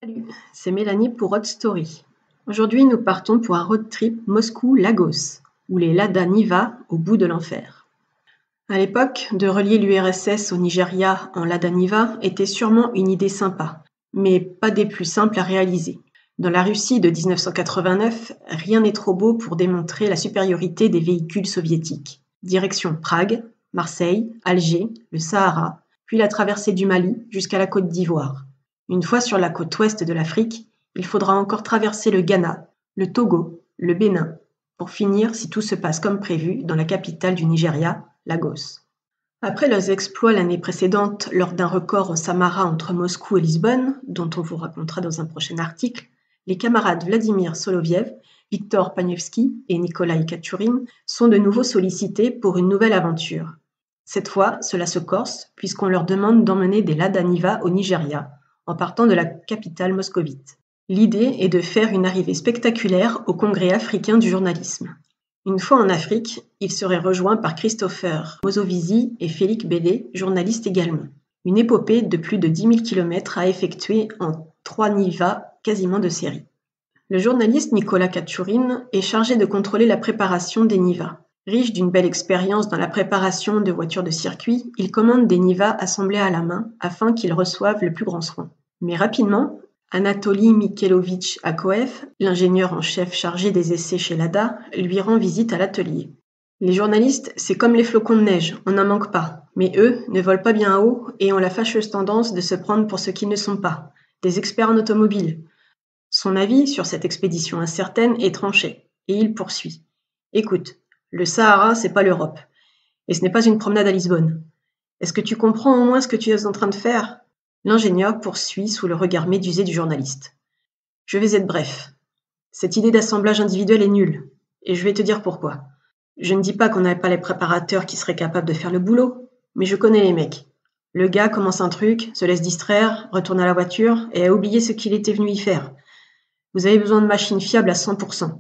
Salut, c'est Mélanie pour Hot Story. Aujourd'hui, nous partons pour un road trip Moscou-Lagos, où les Lada Niva au bout de l'enfer. À l'époque, de relier l'URSS au Nigeria en Lada Niva était sûrement une idée sympa, mais pas des plus simples à réaliser. Dans la Russie de 1989, rien n'est trop beau pour démontrer la supériorité des véhicules soviétiques. Direction Prague, Marseille, Alger, le Sahara, puis la traversée du Mali jusqu'à la Côte d'Ivoire. Une fois sur la côte ouest de l'Afrique, il faudra encore traverser le Ghana, le Togo, le Bénin, pour finir, si tout se passe comme prévu, dans la capitale du Nigeria, Lagos. Après leurs exploits l'année précédente lors d'un record en Samara entre Moscou et Lisbonne, dont on vous racontera dans un prochain article, les camarades Vladimir Soloviev, Viktor Paniewski et Nikolai Kachurine sont de nouveau sollicités pour une nouvelle aventure. Cette fois, cela se corse puisqu'on leur demande d'emmener des Lada Niva au Nigeria, en partant de la capitale moscovite. L'idée est de faire une arrivée spectaculaire au Congrès africain du journalisme. Une fois en Afrique, ils seraient rejoints par Christopher Mosovisi et Félix Bélé, journalistes également. Une épopée de plus de 10 000 km à effectuer en 3 Niva quasiment de série. Le journaliste Nicolas Kachurine est chargé de contrôler la préparation des Niva. Riche d'une belle expérience dans la préparation de voitures de circuit, il commande des Niva assemblés à la main afin qu'ils reçoivent le plus grand soin. Mais rapidement, Anatoly Mikhailovitch Akoev, l'ingénieur en chef chargé des essais chez Lada, lui rend visite à l'atelier. Les journalistes, c'est comme les flocons de neige, on n'en manque pas. Mais eux ne volent pas bien haut et ont la fâcheuse tendance de se prendre pour ce qu'ils ne sont pas, des experts en automobile. Son avis sur cette expédition incertaine est tranché, et il poursuit. Écoute, le Sahara, c'est pas l'Europe. Et ce n'est pas une promenade à Lisbonne. Est-ce que tu comprends au moins ce que tu es en train de faire ? L'ingénieur poursuit sous le regard médusé du journaliste. Je vais être bref. Cette idée d'assemblage individuel est nulle, et je vais te dire pourquoi. Je ne dis pas qu'on n'avait pas les préparateurs qui seraient capables de faire le boulot, mais je connais les mecs. Le gars commence un truc, se laisse distraire, retourne à la voiture et a oublié ce qu'il était venu y faire. Vous avez besoin de machines fiables à 100%.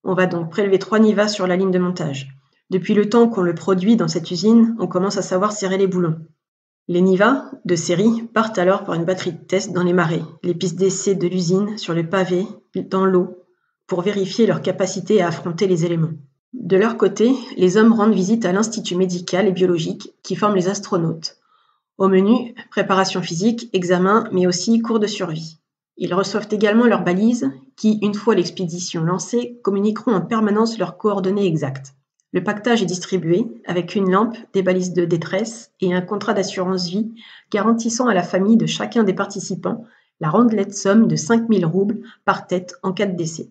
On va donc prélever 3 Niva sur la ligne de montage. Depuis le temps qu'on le produit dans cette usine, on commence à savoir serrer les boulons. Les Niva, de série, partent alors pour une batterie de tests dans les marais, les pistes d'essai de l'usine, sur le pavé, dans l'eau, pour vérifier leur capacité à affronter les éléments. De leur côté, les hommes rendent visite à l'Institut médical et biologique qui forme les astronautes. Au menu, préparation physique, examen, mais aussi cours de survie. Ils reçoivent également leurs balises qui, une fois l'expédition lancée, communiqueront en permanence leurs coordonnées exactes. Le pactage est distribué avec une lampe, des balises de détresse et un contrat d'assurance vie garantissant à la famille de chacun des participants la rondelette somme de 5 000 roubles par tête en cas de décès.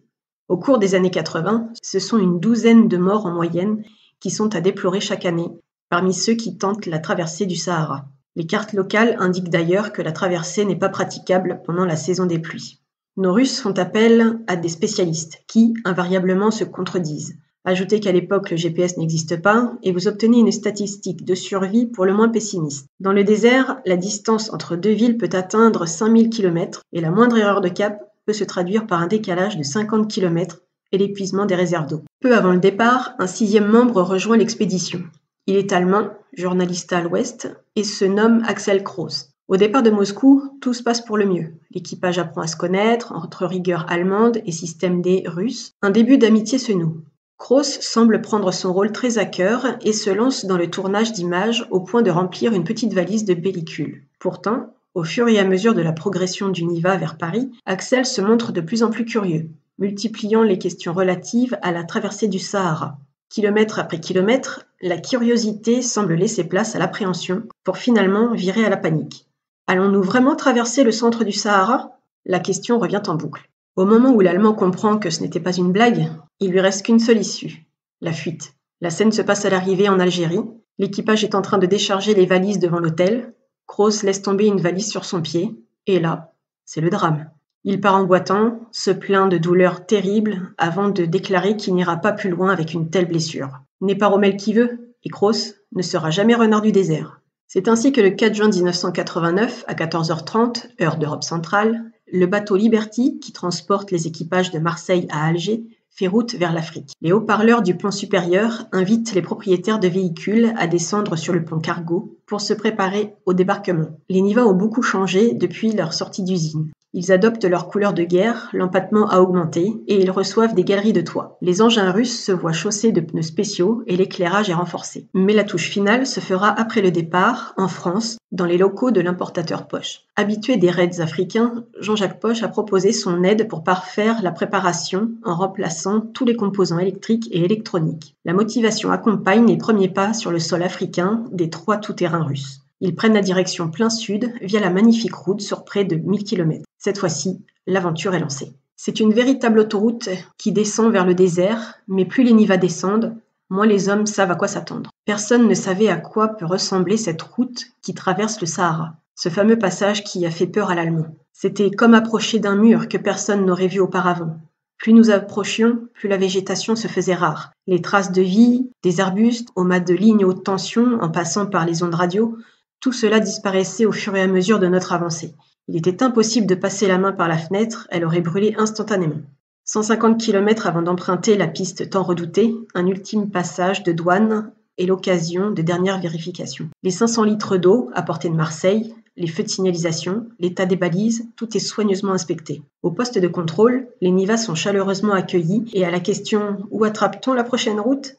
Au cours des années 80, ce sont une douzaine de morts en moyenne qui sont à déplorer chaque année parmi ceux qui tentent la traversée du Sahara. Les cartes locales indiquent d'ailleurs que la traversée n'est pas praticable pendant la saison des pluies. Nos Russes font appel à des spécialistes qui, invariablement, se contredisent. Ajoutez qu'à l'époque, le GPS n'existe pas et vous obtenez une statistique de survie pour le moins pessimiste. Dans le désert, la distance entre deux villes peut atteindre 5000 km et la moindre erreur de cap peut se traduire par un décalage de 50 km et l'épuisement des réserves d'eau. Peu avant le départ, un 6e membre rejoint l'expédition. Il est allemand, journaliste à l'Ouest, et se nomme Axel Kroos. Au départ de Moscou, tout se passe pour le mieux. L'équipage apprend à se connaître, entre rigueur allemande et système D russe. Un début d'amitié se noue. Kroos semble prendre son rôle très à cœur et se lance dans le tournage d'images au point de remplir une petite valise de pellicules. Pourtant, au fur et à mesure de la progression du Niva vers Paris, Axel se montre de plus en plus curieux, multipliant les questions relatives à la traversée du Sahara. Kilomètre après kilomètre, la curiosité semble laisser place à l'appréhension pour finalement virer à la panique. Allons-nous vraiment traverser le centre du Sahara ? La question revient en boucle. Au moment où l'Allemand comprend que ce n'était pas une blague, il lui reste qu'une seule issue, la fuite. La scène se passe à l'arrivée en Algérie. L'équipage est en train de décharger les valises devant l'hôtel. Kroos laisse tomber une valise sur son pied. Et là, c'est le drame. Il part en boitant, se plaint de douleurs terribles avant de déclarer qu'il n'ira pas plus loin avec une telle blessure. N'est pas Rommel qui veut, et Kroos ne sera jamais renard du désert. C'est ainsi que le 4 juin 1989, à 14h30, heure d'Europe centrale, le bateau Liberty, qui transporte les équipages de Marseille à Alger, fait route vers l'Afrique. Les haut-parleurs du pont supérieur invitent les propriétaires de véhicules à descendre sur le pont cargo pour se préparer au débarquement. Les Niva ont beaucoup changé depuis leur sortie d'usine. Ils adoptent leur couleur de guerre, l'empattement a augmenté et ils reçoivent des galeries de toit. Les engins russes se voient chaussés de pneus spéciaux et l'éclairage est renforcé. Mais la touche finale se fera après le départ, en France, dans les locaux de l'importateur Porsche. Habitué des raids africains, Jean-Jacques Porsche a proposé son aide pour parfaire la préparation en remplaçant tous les composants électriques et électroniques. La motivation accompagne les premiers pas sur le sol africain des 3 tout-terrain russes. Ils prennent la direction plein sud via la magnifique route sur près de 1000 km. Cette fois-ci, l'aventure est lancée. C'est une véritable autoroute qui descend vers le désert, mais plus les Nivas descendent, moins les hommes savent à quoi s'attendre. Personne ne savait à quoi peut ressembler cette route qui traverse le Sahara, ce fameux passage qui a fait peur à l'Allemand. C'était comme approcher d'un mur que personne n'aurait vu auparavant. Plus nous approchions, plus la végétation se faisait rare. Les traces de vie, des arbustes, au mât de lignes haute tension, en passant par les ondes radio, tout cela disparaissait au fur et à mesure de notre avancée. Il était impossible de passer la main par la fenêtre, elle aurait brûlé instantanément. 150 km avant d'emprunter la piste tant redoutée, un ultime passage de douane est l'occasion de dernières vérifications. Les 500 litres d'eau apportés de Marseille, les feux de signalisation, l'état des balises, tout est soigneusement inspecté. Au poste de contrôle, les Nivas sont chaleureusement accueillis et à la question « Où attrape-t-on la prochaine route ?»,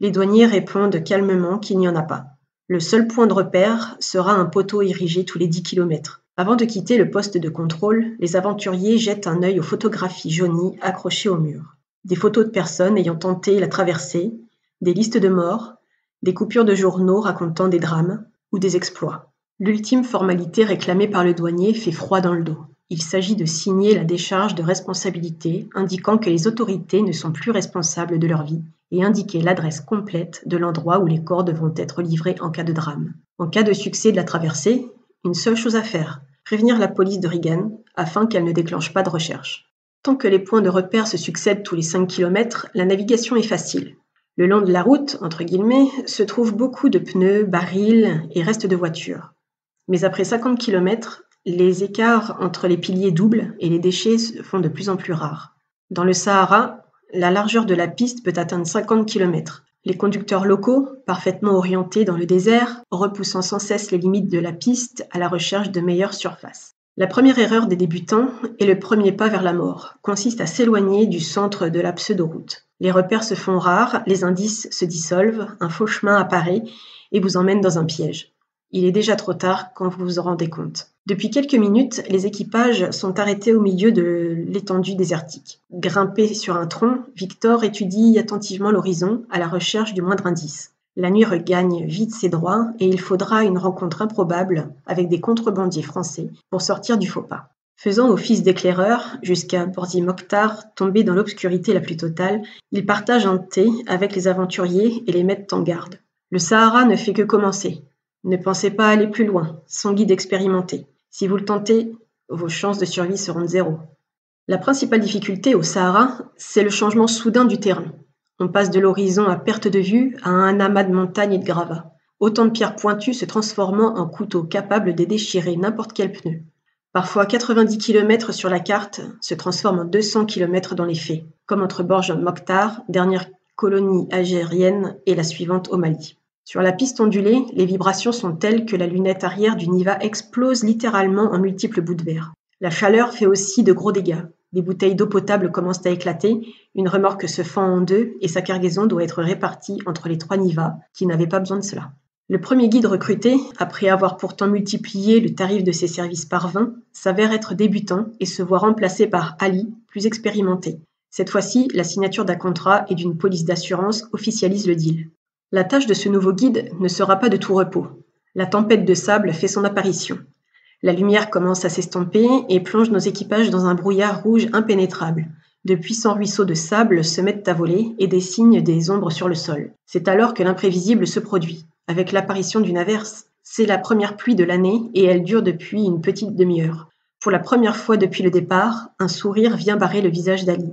les douaniers répondent calmement qu'il n'y en a pas. Le seul point de repère sera un poteau érigé tous les 10 km. Avant de quitter le poste de contrôle, les aventuriers jettent un œil aux photographies jaunies accrochées au mur. Des photos de personnes ayant tenté la traversée, des listes de morts, des coupures de journaux racontant des drames ou des exploits. L'ultime formalité réclamée par le douanier fait froid dans le dos. Il s'agit de signer la décharge de responsabilité indiquant que les autorités ne sont plus responsables de leur vie et indiquer l'adresse complète de l'endroit où les corps devront être livrés en cas de drame. En cas de succès de la traversée, une seule chose à faire, prévenir la police de Reagan afin qu'elle ne déclenche pas de recherche. Tant que les points de repère se succèdent tous les 5 km, la navigation est facile. Le long de la route, entre guillemets, se trouvent beaucoup de pneus, barils et restes de voitures. Mais après 50 km, les écarts entre les piliers doublent et les déchets se font de plus en plus rares. Dans le Sahara, la largeur de la piste peut atteindre 50 km. Les conducteurs locaux, parfaitement orientés dans le désert, repoussant sans cesse les limites de la piste à la recherche de meilleures surfaces. La première erreur des débutants, et le premier pas vers la mort, consiste à s'éloigner du centre de la pseudo-route. Les repères se font rares, les indices se dissolvent, un faux chemin apparaît et vous emmène dans un piège. Il est déjà trop tard quand vous vous en rendez compte. Depuis quelques minutes, les équipages sont arrêtés au milieu de l'étendue désertique. Grimpé sur un tronc, Victor étudie attentivement l'horizon à la recherche du moindre indice. La nuit regagne vite ses droits et il faudra une rencontre improbable avec des contrebandiers français pour sortir du faux pas. Faisant office d'éclaireur jusqu'à Bordi Mokhtar, tombé dans l'obscurité la plus totale, il partage un thé avec les aventuriers et les mettent en garde. Le Sahara ne fait que commencer. Ne pensez pas aller plus loin, sans guide expérimenté. Si vous le tentez, vos chances de survie seront de 0. La principale difficulté au Sahara, c'est le changement soudain du terrain. On passe de l'horizon à perte de vue à un amas de montagnes et de gravats. Autant de pierres pointues se transformant en couteaux capables de déchirer n'importe quel pneu. Parfois 90 km sur la carte se transforment en 200 km dans les faits, comme entre Bordi Mokhtar, dernière colonie algérienne, et la suivante au Mali. Sur la piste ondulée, les vibrations sont telles que la lunette arrière du Niva explose littéralement en multiples bouts de verre. La chaleur fait aussi de gros dégâts. Des bouteilles d'eau potable commencent à éclater, une remorque se fend en deux et sa cargaison doit être répartie entre les 3 Nivas qui n'avaient pas besoin de cela. Le premier guide recruté, après avoir pourtant multiplié le tarif de ses services par 20, s'avère être débutant et se voit remplacé par Ali, plus expérimenté. Cette fois-ci, la signature d'un contrat et d'une police d'assurance officialise le deal. La tâche de ce nouveau guide ne sera pas de tout repos. La tempête de sable fait son apparition. La lumière commence à s'estomper et plonge nos équipages dans un brouillard rouge impénétrable. De puissants ruisseaux de sable se mettent à voler et dessinent des ombres sur le sol. C'est alors que l'imprévisible se produit, avec l'apparition d'une averse. C'est la première pluie de l'année et elle dure depuis une petite demi-heure. Pour la première fois depuis le départ, un sourire vient barrer le visage d'Ali.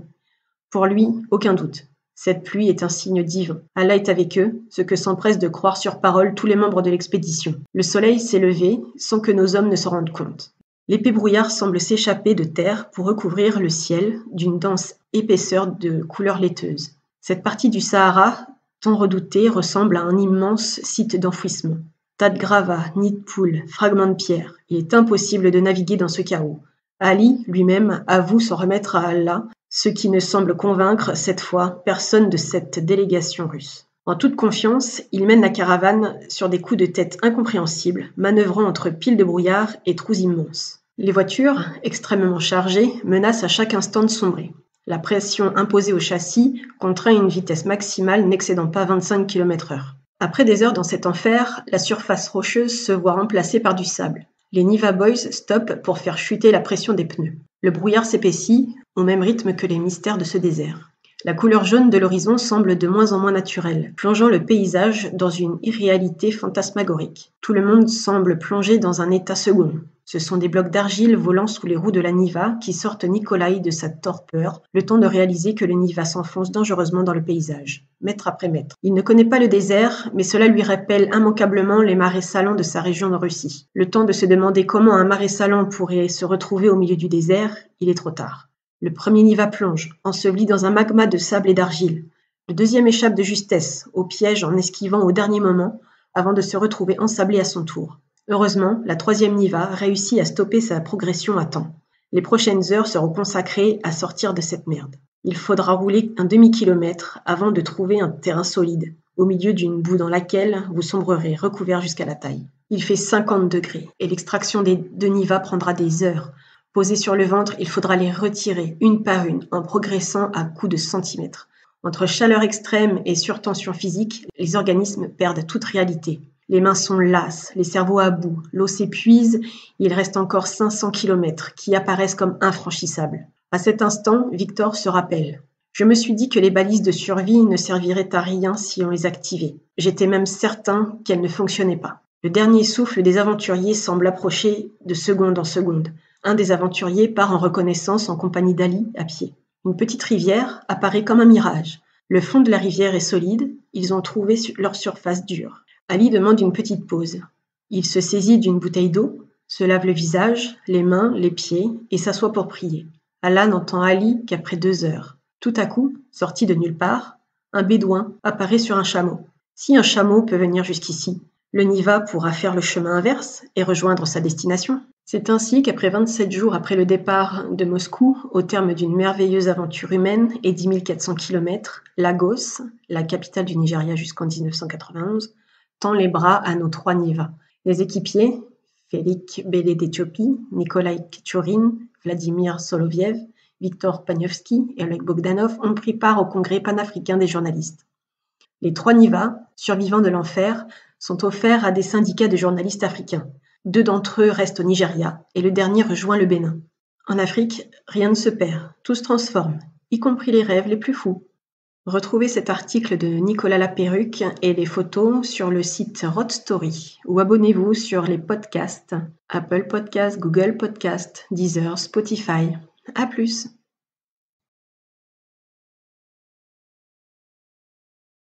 Pour lui, aucun doute. Cette pluie est un signe divin. Allah est avec eux, ce que s'empressent de croire sur parole tous les membres de l'expédition. Le soleil s'est levé sans que nos hommes ne s'en rendent compte. L'épais brouillard semble s'échapper de terre pour recouvrir le ciel d'une dense épaisseur de couleur laiteuse. Cette partie du Sahara, tant redoutée, ressemble à un immense site d'enfouissement. Tas de gravats, nids de poules, fragments de pierre. Il est impossible de naviguer dans ce chaos. Ali, lui-même, avoue s'en remettre à Allah, ce qui ne semble convaincre, cette fois, personne de cette délégation russe. En toute confiance, il mène la caravane sur des coups de tête incompréhensibles, manœuvrant entre piles de brouillard et trous immenses. Les voitures, extrêmement chargées, menacent à chaque instant de sombrer. La pression imposée au châssis contraint une vitesse maximale n'excédant pas 25 km/h. Après des heures dans cet enfer, la surface rocheuse se voit remplacée par du sable. Les Niva Boys stoppent pour faire chuter la pression des pneus. Le brouillard s'épaissit, au même rythme que les mystères de ce désert. La couleur jaune de l'horizon semble de moins en moins naturelle, plongeant le paysage dans une irréalité fantasmagorique. Tout le monde semble plongé dans un état second. Ce sont des blocs d'argile volant sous les roues de la Niva qui sortent Nikolai de sa torpeur, le temps de réaliser que le Niva s'enfonce dangereusement dans le paysage, mètre après mètre. Il ne connaît pas le désert, mais cela lui rappelle immanquablement les marais salants de sa région de Russie. Le temps de se demander comment un marais salant pourrait se retrouver au milieu du désert, il est trop tard. Le premier Niva plonge, enseveli dans un magma de sable et d'argile. Le deuxième échappe de justesse, au piège en esquivant au dernier moment, avant de se retrouver ensablé à son tour. Heureusement, la troisième Niva réussit à stopper sa progression à temps. Les prochaines heures seront consacrées à sortir de cette merde. Il faudra rouler un demi-kilomètre avant de trouver un terrain solide, au milieu d'une boue dans laquelle vous sombrerez recouvert jusqu'à la taille. Il fait 50 degrés et l'extraction des deux Niva prendra des heures. Posés sur le ventre, il faudra les retirer une par une en progressant à coups de centimètres. Entre chaleur extrême et surtension physique, les organismes perdent toute réalité. Les mains sont lasses, les cerveaux à bout, l'eau s'épuise, il reste encore 500 km qui apparaissent comme infranchissables. À cet instant, Victor se rappelle. Je me suis dit que les balises de survie ne serviraient à rien si on les activait. J'étais même certain qu'elles ne fonctionnaient pas. Le dernier souffle des aventuriers semble approcher de seconde en seconde. Un des aventuriers part en reconnaissance en compagnie d'Ali à pied. Une petite rivière apparaît comme un mirage. Le fond de la rivière est solide, ils ont trouvé leur surface dure. Ali demande une petite pause. Il se saisit d'une bouteille d'eau, se lave le visage, les mains, les pieds et s'assoit pour prier. Allah n'entend Ali qu'après 2 heures. Tout à coup, sorti de nulle part, un bédouin apparaît sur un chameau. Si un chameau peut venir jusqu'ici, le Niva pourra faire le chemin inverse et rejoindre sa destination. C'est ainsi qu'après 27 jours après le départ de Moscou, au terme d'une merveilleuse aventure humaine et 10 400 km, Lagos, la capitale du Nigeria jusqu'en 1991, tend les bras à nos 3 Niva. Les équipiers, Félik Bélé d'Éthiopie, Nikolai Ketchorin, Vladimir Soloviev, Viktor Paniewski et Oleg Bogdanov ont pris part au congrès panafricain des journalistes. Les 3 Niva, survivants de l'enfer, sont offerts à des syndicats de journalistes africains. 2 d'entre eux restent au Nigeria et le dernier rejoint le Bénin. En Afrique, rien ne se perd, tout se transforme, y compris les rêves les plus fous. Retrouvez cet article de Nicolas Laperruque et les photos sur le site Road Story ou abonnez-vous sur les podcasts Apple Podcasts, Google Podcasts, Deezer, Spotify. À plus!